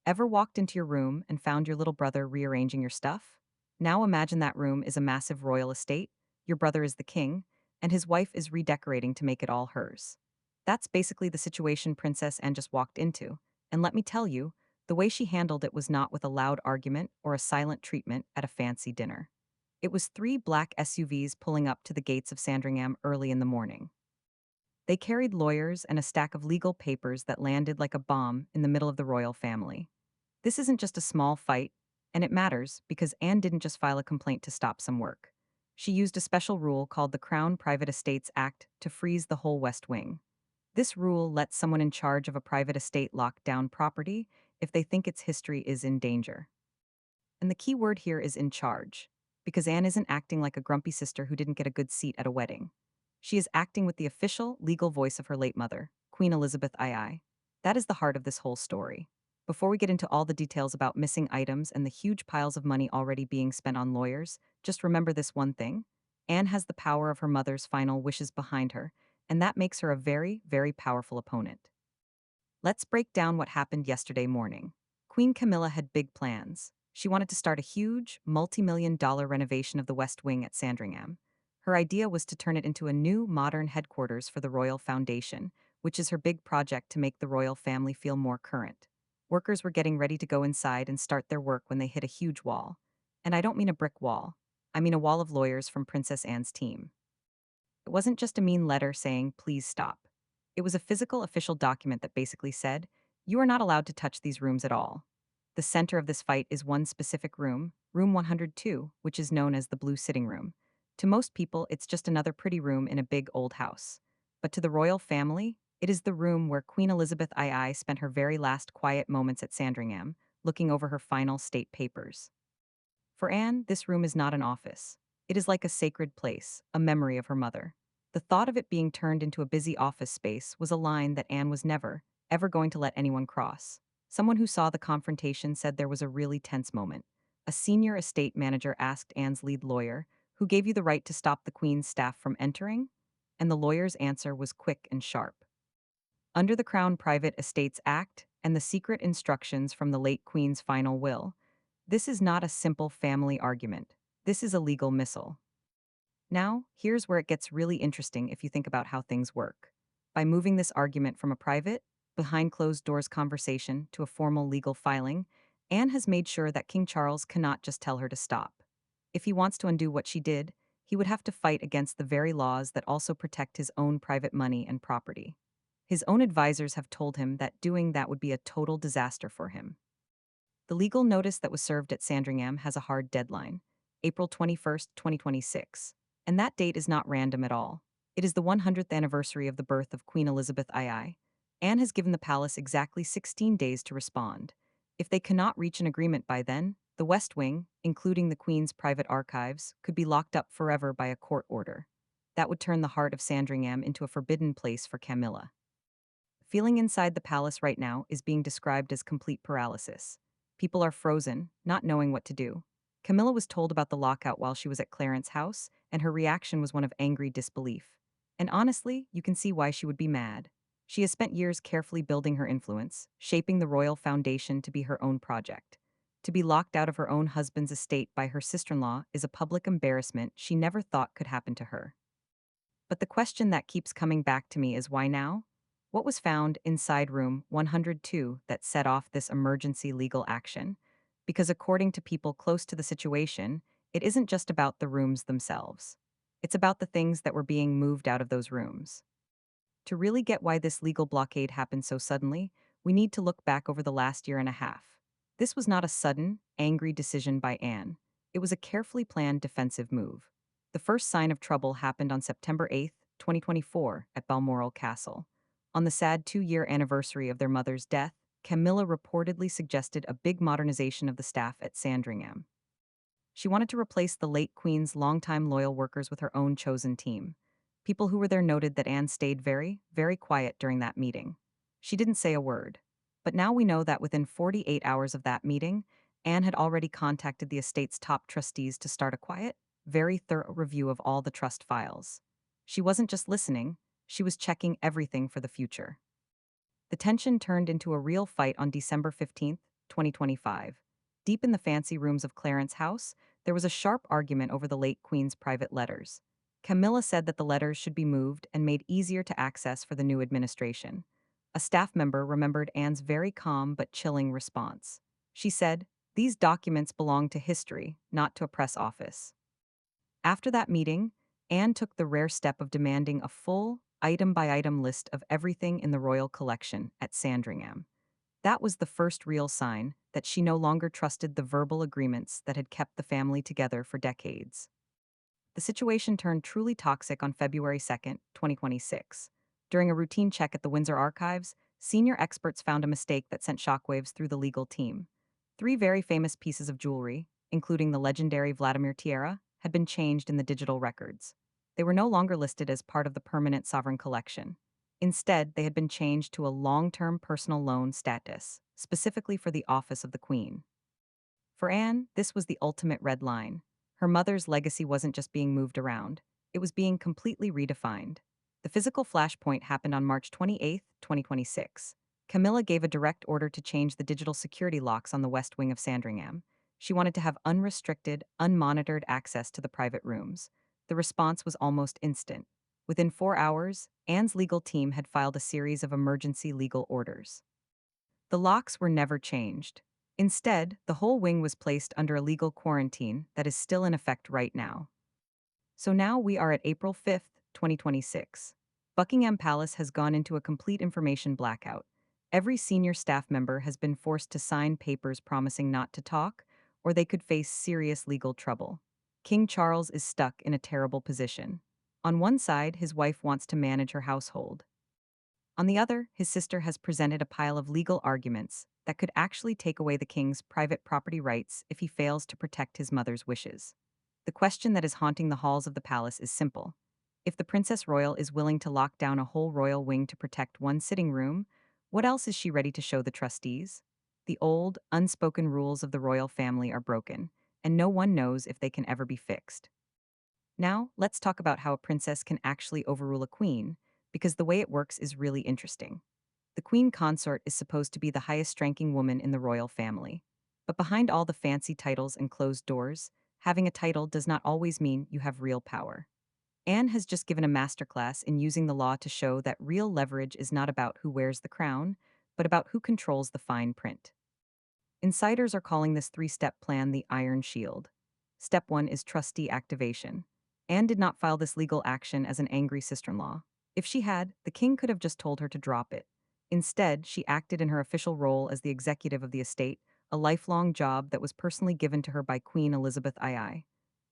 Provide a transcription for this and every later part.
Ever walked into your room and found your little brother rearranging your stuff? Now imagine that room is a massive royal estate, your brother is the king, and his wife is redecorating to make it all hers. That's basically the situation Princess Anne just walked into, and let me tell you, the way she handled it was not with a loud argument or a silent treatment at a fancy dinner. It was three black SUVs pulling up to the gates of Sandringham early in the morning. They carried lawyers and a stack of legal papers that landed like a bomb in the middle of the royal family. This isn't just a small fight, and it matters because Anne didn't just file a complaint to stop some work. She used a special rule called the Crown Private Estates Act to freeze the whole West Wing. This rule lets someone in charge of a private estate lock down property if they think its history is in danger. And the key word here is in charge, because Anne isn't acting like a grumpy sister who didn't get a good seat at a wedding. She is acting with the official, legal voice of her late mother, Queen Elizabeth II. That is the heart of this whole story. Before we get into all the details about missing items and the huge piles of money already being spent on lawyers, just remember this one thing. Anne has the power of her mother's final wishes behind her, and that makes her a very, very powerful opponent. Let's break down what happened yesterday morning. Queen Camilla had big plans. She wanted to start a huge, multi-million dollar renovation of the West Wing at Sandringham. Her idea was to turn it into a new, modern headquarters for the Royal Foundation, which is her big project to make the royal family feel more current. Workers were getting ready to go inside and start their work when they hit a huge wall. And I don't mean a brick wall. I mean a wall of lawyers from Princess Anne's team. It wasn't just a mean letter saying, please stop. It was a physical official document that basically said, you are not allowed to touch these rooms at all. The center of this fight is one specific room, room 102, which is known as the Blue Sitting Room. To most people, it's just another pretty room in a big old house. But to the royal family, it is the room where Queen Elizabeth II spent her very last quiet moments at Sandringham, looking over her final state papers. For Anne, this room is not an office. It is like a sacred place, a memory of her mother. The thought of it being turned into a busy office space was a line that Anne was never, ever going to let anyone cross. Someone who saw the confrontation said there was a really tense moment. A senior estate manager asked Anne's lead lawyer, who gave you the right to stop the Queen's staff from entering? And the lawyer's answer was quick and sharp. Under the Crown Private Estates Act and the secret instructions from the late Queen's final will, this is not a simple family argument. This is a legal missile. Now, here's where it gets really interesting if you think about how things work. By moving this argument from a private, behind closed doors conversation to a formal legal filing, Anne has made sure that King Charles cannot just tell her to stop. If he wants to undo what she did, he would have to fight against the very laws that also protect his own private money and property. His own advisors have told him that doing that would be a total disaster for him. The legal notice that was served at Sandringham has a hard deadline, April 21st, 2026. And that date is not random at all. It is the 100th anniversary of the birth of Queen Elizabeth II. Anne has given the palace exactly 16 days to respond. If they cannot reach an agreement by then, the West Wing, including the Queen's private archives, could be locked up forever by a court order. That would turn the heart of Sandringham into a forbidden place for Camilla. Feeling inside the palace right now is being described as complete paralysis. People are frozen, not knowing what to do. Camilla was told about the lockout while she was at Clarence's house, and her reaction was one of angry disbelief. And honestly, you can see why she would be mad. She has spent years carefully building her influence, shaping the royal foundation to be her own project. To be locked out of her own husband's estate by her sister-in-law is a public embarrassment she never thought could happen to her. But the question that keeps coming back to me is why now? What was found inside room 102 that set off this emergency legal action? Because according to people close to the situation, it isn't just about the rooms themselves. It's about the things that were being moved out of those rooms. To really get why this legal blockade happened so suddenly, we need to look back over the last year and a half. This was not a sudden, angry decision by Anne. It was a carefully planned defensive move. The first sign of trouble happened on September 8th, 2024, at Balmoral Castle. On the sad 2-year anniversary of their mother's death, Camilla reportedly suggested a big modernization of the staff at Sandringham. She wanted to replace the late Queen's longtime loyal workers with her own chosen team. People who were there noted that Anne stayed very, very quiet during that meeting. She didn't say a word. But now we know that within 48 hours of that meeting, Anne had already contacted the estate's top trustees to start a quiet, very thorough review of all the trust files. She wasn't just listening, she was checking everything for the future. The tension turned into a real fight on December 15th, 2025. Deep in the fancy rooms of Clarence House, there was a sharp argument over the late Queen's private letters. Camilla said that the letters should be moved and made easier to access for the new administration. A staff member remembered Anne's very calm but chilling response. She said, "These documents belong to history, not to a press office." After that meeting, Anne took the rare step of demanding a full, item by item list of everything in the royal collection at Sandringham. That was the first real sign that she no longer trusted the verbal agreements that had kept the family together for decades. The situation turned truly toxic on February 2nd, 2026. During a routine check at the Windsor archives, senior experts found a mistake that sent shockwaves through the legal team. Three very famous pieces of jewelry, including the legendary Vladimir tiara, had been changed in the digital records. They were no longer listed as part of the permanent sovereign collection. Instead, they had been changed to a long-term personal loan status, specifically for the office of the Queen. For Anne, this was the ultimate red line. Her mother's legacy wasn't just being moved around, it was being completely redefined. The physical flashpoint happened on March 28, 2026. Camilla gave a direct order to change the digital security locks on the west wing of Sandringham. She wanted to have unrestricted, unmonitored access to the private rooms. The response was almost instant. Within 4 hours, Anne's legal team had filed a series of emergency legal orders. The locks were never changed. Instead, the whole wing was placed under a legal quarantine that is still in effect right now. So now we are at April 5th, 2026. Buckingham Palace has gone into a complete information blackout. Every senior staff member has been forced to sign papers promising not to talk, or they could face serious legal trouble. King Charles is stuck in a terrible position. On one side, his wife wants to manage her household. On the other, his sister has presented a pile of legal arguments that could actually take away the king's private property rights if he fails to protect his mother's wishes. The question that is haunting the halls of the palace is simple. If the Princess Royal is willing to lock down a whole royal wing to protect one sitting room, what else is she ready to show the trustees? The old, unspoken rules of the royal family are broken, and no one knows if they can ever be fixed. Now, let's talk about how a princess can actually overrule a queen, because the way it works is really interesting. The queen consort is supposed to be the highest ranking woman in the royal family. But behind all the fancy titles and closed doors, having a title does not always mean you have real power. Anne has just given a masterclass in using the law to show that real leverage is not about who wears the crown, but about who controls the fine print. Insiders are calling this three-step plan the Iron Shield. Step 1 is trustee activation. Anne did not file this legal action as an angry sister-in-law. If she had, the king could have just told her to drop it. Instead, she acted in her official role as the executive of the estate, a lifelong job that was personally given to her by Queen Elizabeth II.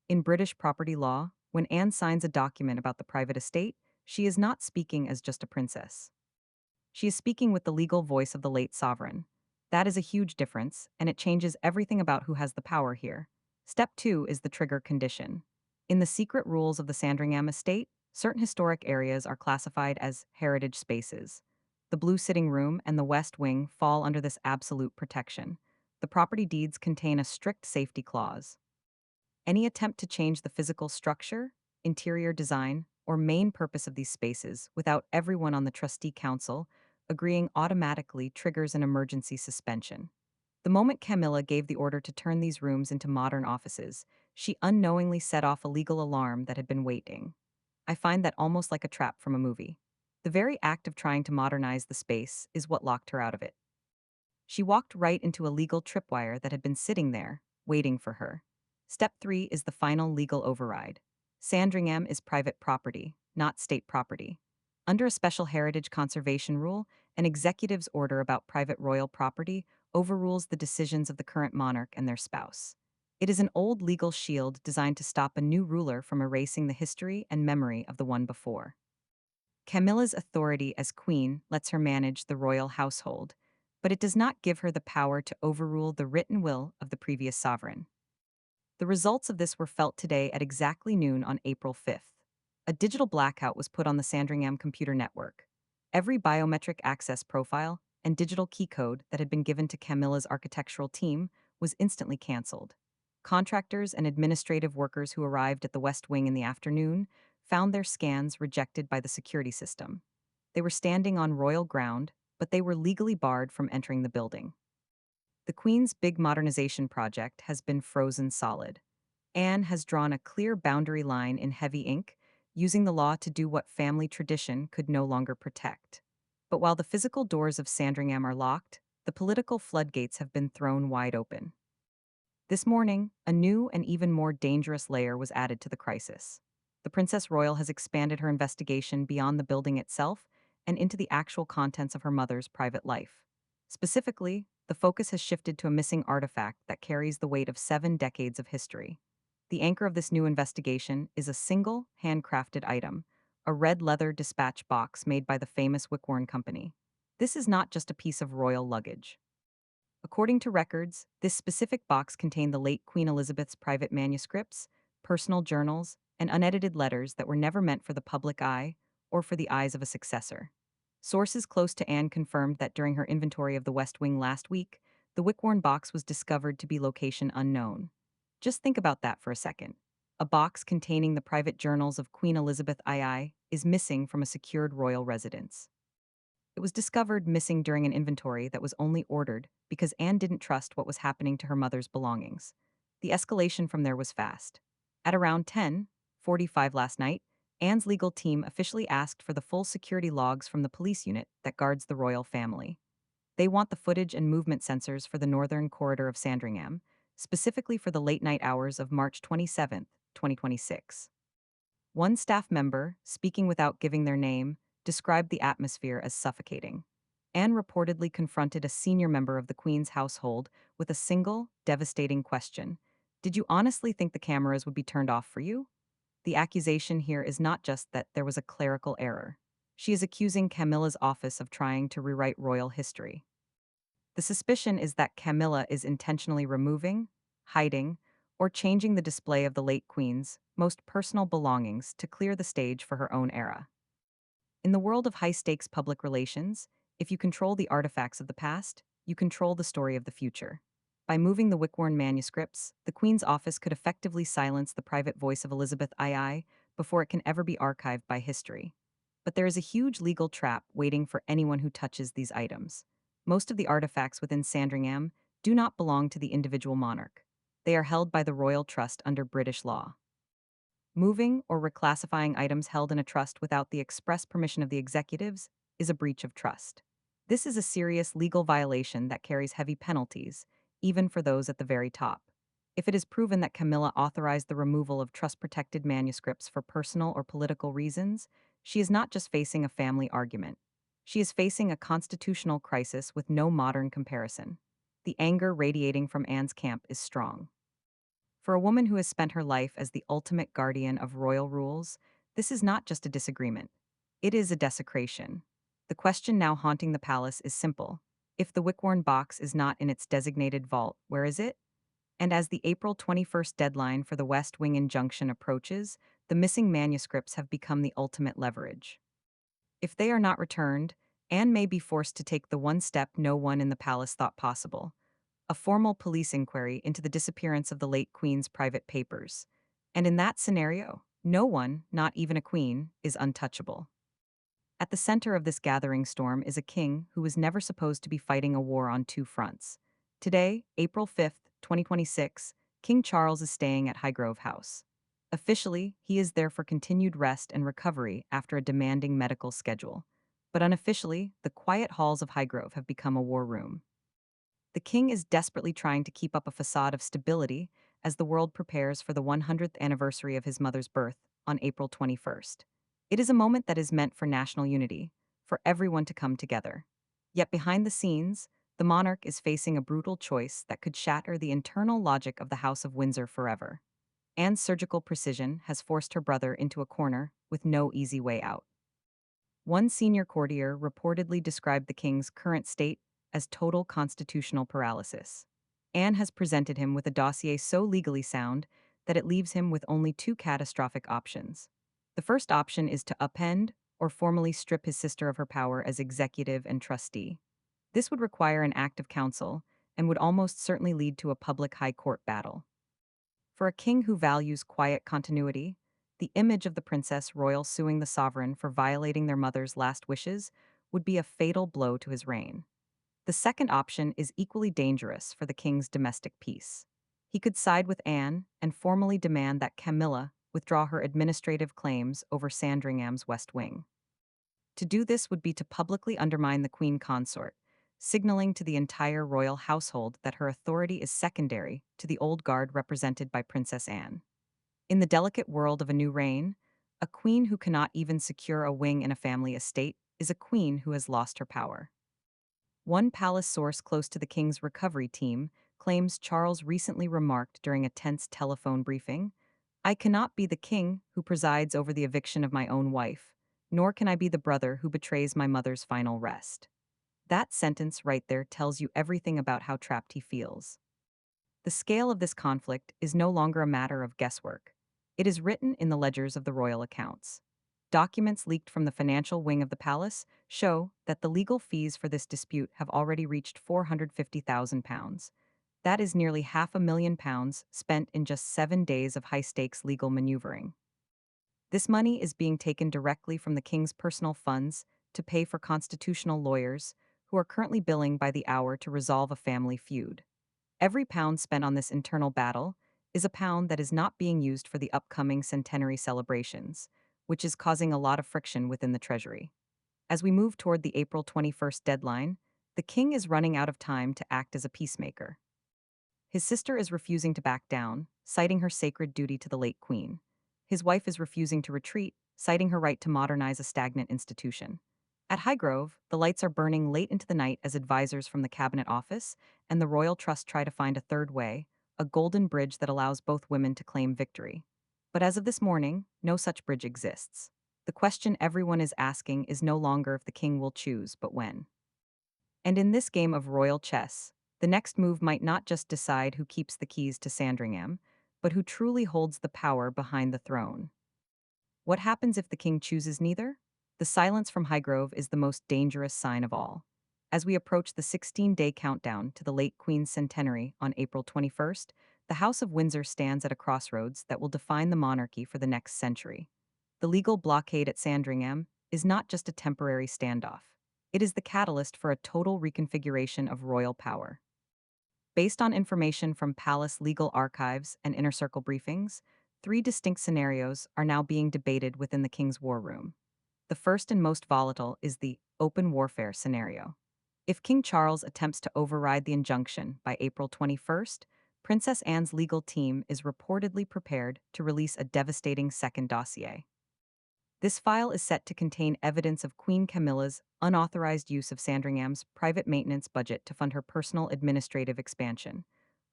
In British property law, when Anne signs a document about the private estate, she is not speaking as just a princess. She is speaking with the legal voice of the late sovereign. That is a huge difference, and it changes everything about who has the power here. Step 2 is the trigger condition. In the secret rules of the Sandringham estate, certain historic areas are classified as heritage spaces. The blue sitting room and the west wing fall under this absolute protection. The property deeds contain a strict safety clause. Any attempt to change the physical structure, interior design, or main purpose of these spaces without everyone on the trustee council agreeing automatically triggers an emergency suspension. The moment Camilla gave the order to turn these rooms into modern offices, she unknowingly set off a legal alarm that had been waiting. I find that almost like a trap from a movie. The very act of trying to modernize the space is what locked her out of it. She walked right into a legal tripwire that had been sitting there, waiting for her. Step 3 is the final legal override. Sandringham is private property, not state property. Under a special heritage conservation rule, an executive's order about private royal property overrules the decisions of the current monarch and their spouse. It is an old legal shield designed to stop a new ruler from erasing the history and memory of the one before. Camilla's authority as queen lets her manage the royal household, but it does not give her the power to overrule the written will of the previous sovereign. The results of this were felt today at exactly noon on April 5th. A digital blackout was put on the Sandringham computer network. Every biometric access profile and digital key code that had been given to Camilla's architectural team was instantly canceled. Contractors and administrative workers who arrived at the West Wing in the afternoon found their scans rejected by the security system. They were standing on royal ground, but they were legally barred from entering the building. The Queen's big modernization project has been frozen solid. Anne has drawn a clear boundary line in heavy ink, using the law to do what family tradition could no longer protect. But while the physical doors of Sandringham are locked, the political floodgates have been thrown wide open. This morning, a new and even more dangerous layer was added to the crisis. The Princess Royal has expanded her investigation beyond the building itself and into the actual contents of her mother's private life. Specifically, the focus has shifted to a missing artifact that carries the weight of 7 decades of history. The anchor of this new investigation is a single, handcrafted item, a red leather dispatch box made by the famous Wickworn Company. This is not just a piece of royal luggage. According to records, this specific box contained the late Queen Elizabeth's private manuscripts, personal journals, and unedited letters that were never meant for the public eye or for the eyes of a successor. Sources close to Anne confirmed that during her inventory of the West Wing last week, the Wickworn box was discovered to be location unknown. Just think about that for a second. A box containing the private journals of Queen Elizabeth II is missing from a secured royal residence. It was discovered missing during an inventory that was only ordered because Anne didn't trust what was happening to her mother's belongings. The escalation from there was fast. At around 10:45 last night, Anne's legal team officially asked for the full security logs from the police unit that guards the royal family. They want the footage and movement sensors for the northern corridor of Sandringham, specifically for the late night hours of March 27, 2026. One staff member, speaking without giving their name, described the atmosphere as suffocating. Anne reportedly confronted a senior member of the Queen's household with a single, devastating question. Did you honestly think the cameras would be turned off for you? The accusation here is not just that there was a clerical error. She is accusing Camilla's office of trying to rewrite royal history. The suspicion is that Camilla is intentionally removing, hiding, or changing the display of the late Queen's most personal belongings to clear the stage for her own era. In the world of high stakes public relations, if you control the artifacts of the past, you control the story of the future. By moving the Wickworn manuscripts, the Queen's office could effectively silence the private voice of Elizabeth II before it can ever be archived by history. But there is a huge legal trap waiting for anyone who touches these items. Most of the artifacts within Sandringham do not belong to the individual monarch. They are held by the Royal Trust under British law. Moving or reclassifying items held in a trust without the express permission of the executives is a breach of trust. This is a serious legal violation that carries heavy penalties, even for those at the very top. If it is proven that Camilla authorized the removal of trust-protected manuscripts for personal or political reasons, she is not just facing a family argument. She is facing a constitutional crisis with no modern comparison. The anger radiating from Anne's camp is strong. For a woman who has spent her life as the ultimate guardian of royal rules, this is not just a disagreement. It is a desecration. The question now haunting the palace is simple. If the Wickworn box is not in its designated vault, where is it? And as the April 21st deadline for the West Wing injunction approaches, the missing manuscripts have become the ultimate leverage. If they are not returned, Anne may be forced to take the one step no one in the palace thought possible: a formal police inquiry into the disappearance of the late Queen's private papers. And in that scenario, no one, not even a queen, is untouchable. At the center of this gathering storm is a king who was never supposed to be fighting a war on two fronts. Today, April 5th, 2026, King Charles is staying at Highgrove House. Officially, he is there for continued rest and recovery after a demanding medical schedule. But unofficially, the quiet halls of Highgrove have become a war room. The king is desperately trying to keep up a facade of stability as the world prepares for the 100th anniversary of his mother's birth on April 21st. It is a moment that is meant for national unity, for everyone to come together. Yet behind the scenes, the monarch is facing a brutal choice that could shatter the internal logic of the House of Windsor forever. Anne's surgical precision has forced her brother into a corner with no easy way out. One senior courtier reportedly described the king's current state as total constitutional paralysis. Anne has presented him with a dossier so legally sound that it leaves him with only two catastrophic options. The first option is to upend or formally strip his sister of her power as executive and trustee. This would require an act of council and would almost certainly lead to a public high court battle. For a king who values quiet continuity, the image of the princess royal suing the sovereign for violating their mother's last wishes would be a fatal blow to his reign. The The second option is equally dangerous for the king's domestic peace. He could side with Anne and formally demand that Camilla withdraw her administrative claims over Sandringham's West Wing. To do this would be to publicly undermine the queen consort, signaling to the entire royal household that her authority is secondary to the old guard represented by Princess Anne. In the delicate world of a new reign, a queen who cannot even secure a wing in a family estate is a queen who has lost her power. One palace source close to the king's recovery team claims Charles recently remarked during a tense telephone briefing, "I cannot be the king who presides over the eviction of my own wife, nor can I be the brother who betrays my mother's final rest." That sentence right there tells you everything about how trapped he feels. The scale of this conflict is no longer a matter of guesswork. It is written in the ledgers of the royal accounts. Documents leaked from the financial wing of the palace show that the legal fees for this dispute have already reached £450,000. That is nearly £500,000 spent in just 7 days of high stakes legal maneuvering. This money is being taken directly from the king's personal funds to pay for constitutional lawyers who are currently billing by the hour to resolve a family feud. Every pound spent on this internal battle is a pound that is not being used for the upcoming centenary celebrations, which is causing a lot of friction within the Treasury. As we move toward the April 21st deadline, the king is running out of time to act as a peacemaker. His sister is refusing to back down, citing her sacred duty to the late queen. His wife is refusing to retreat, citing her right to modernize a stagnant institution. At Highgrove, the lights are burning late into the night as advisors from the Cabinet Office and the Royal Trust try to find a third way, a golden bridge that allows both women to claim victory. But as of this morning, no such bridge exists. The question everyone is asking is no longer if the king will choose, but when. And in this game of royal chess, the next move might not just decide who keeps the keys to Sandringham, but who truly holds the power behind the throne. What happens if the king chooses neither? The silence from Highgrove is the most dangerous sign of all. As we approach the 16-day countdown to the late Queen's centenary on April 21st, the House of Windsor stands at a crossroads that will define the monarchy for the next century. The legal blockade at Sandringham is not just a temporary standoff. It is the catalyst for a total reconfiguration of royal power. Based on information from palace legal archives and inner circle briefings, three distinct scenarios are now being debated within the king's war room. The first and most volatile is the open warfare scenario. If King Charles attempts to override the injunction by April 21st, Princess Anne's legal team is reportedly prepared to release a devastating second dossier. This file is set to contain evidence of Queen Camilla's unauthorized use of Sandringham's private maintenance budget to fund her personal administrative expansion.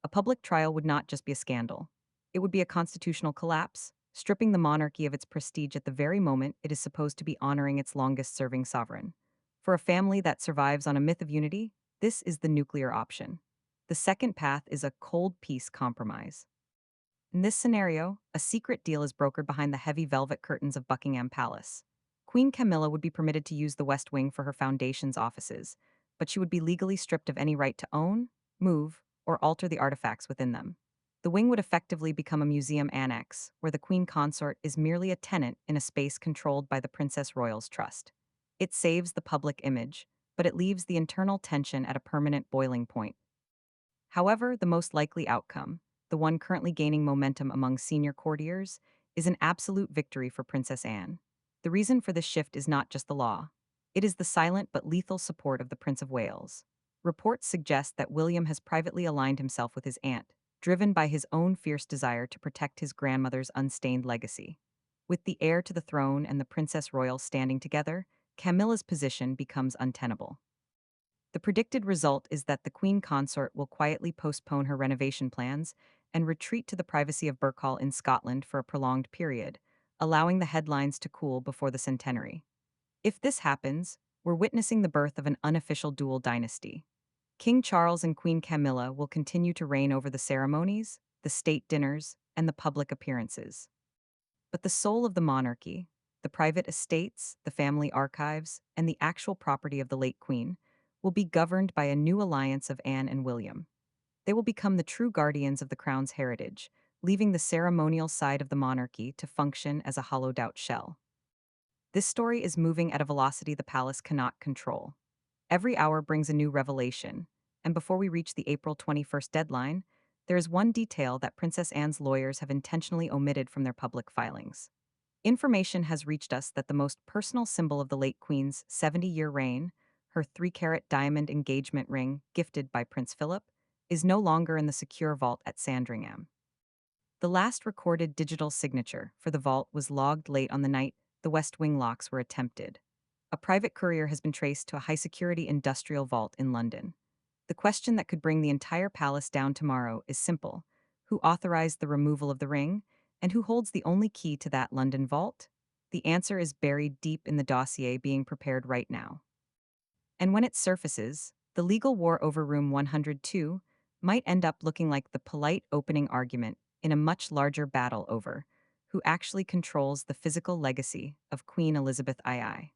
A public trial would not just be a scandal. It would be a constitutional collapse, stripping the monarchy of its prestige at the very moment it is supposed to be honoring its longest-serving sovereign. For a family that survives on a myth of unity, this is the nuclear option. The second path is a cold peace compromise. In this scenario, a secret deal is brokered behind the heavy velvet curtains of Buckingham Palace. Queen Camilla would be permitted to use the West Wing for her foundation's offices, but she would be legally stripped of any right to own, move, or alter the artifacts within them. The wing would effectively become a museum annex, where the Queen Consort is merely a tenant in a space controlled by the Princess Royal's trust. It saves the public image, but it leaves the internal tension at a permanent boiling point. However, the most likely outcome, the one currently gaining momentum among senior courtiers, is an absolute victory for Princess Anne. The reason for this shift is not just the law. It is the silent but lethal support of the Prince of Wales. Reports suggest that William has privately aligned himself with his aunt, driven by his own fierce desire to protect his grandmother's unstained legacy. With the heir to the throne and the Princess Royal standing together, Camilla's position becomes untenable. The predicted result is that the Queen Consort will quietly postpone her renovation plans and retreat to the privacy of Birkhall in Scotland for a prolonged period, allowing the headlines to cool before the centenary. If this happens, we're witnessing the birth of an unofficial dual dynasty. King Charles and Queen Camilla will continue to reign over the ceremonies, the state dinners, and the public appearances. But the soul of the monarchy, the private estates, the family archives, and the actual property of the late Queen, will be governed by a new alliance of Anne and William. They will become the true guardians of the crown's heritage, leaving the ceremonial side of the monarchy to function as a hollowed-out shell. This story is moving at a velocity the palace cannot control. Every hour brings a new revelation, and before we reach the April 21st deadline, there is one detail that Princess Anne's lawyers have intentionally omitted from their public filings. Information has reached us that the most personal symbol of the late Queen's 70-year reign, her 3-carat diamond engagement ring gifted by Prince Philip, is no longer in the secure vault at Sandringham. The last recorded digital signature for the vault was logged late on the night the West Wing locks were attempted. A private courier has been traced to a high-security industrial vault in London. The question that could bring the entire palace down tomorrow is simple. Who authorized the removal of the ring, and who holds the only key to that London vault? The answer is buried deep in the dossier being prepared right now. And when it surfaces, the legal war over Room 102 might end up looking like the polite opening argument in a much larger battle over who actually controls the physical legacy of Queen Elizabeth II.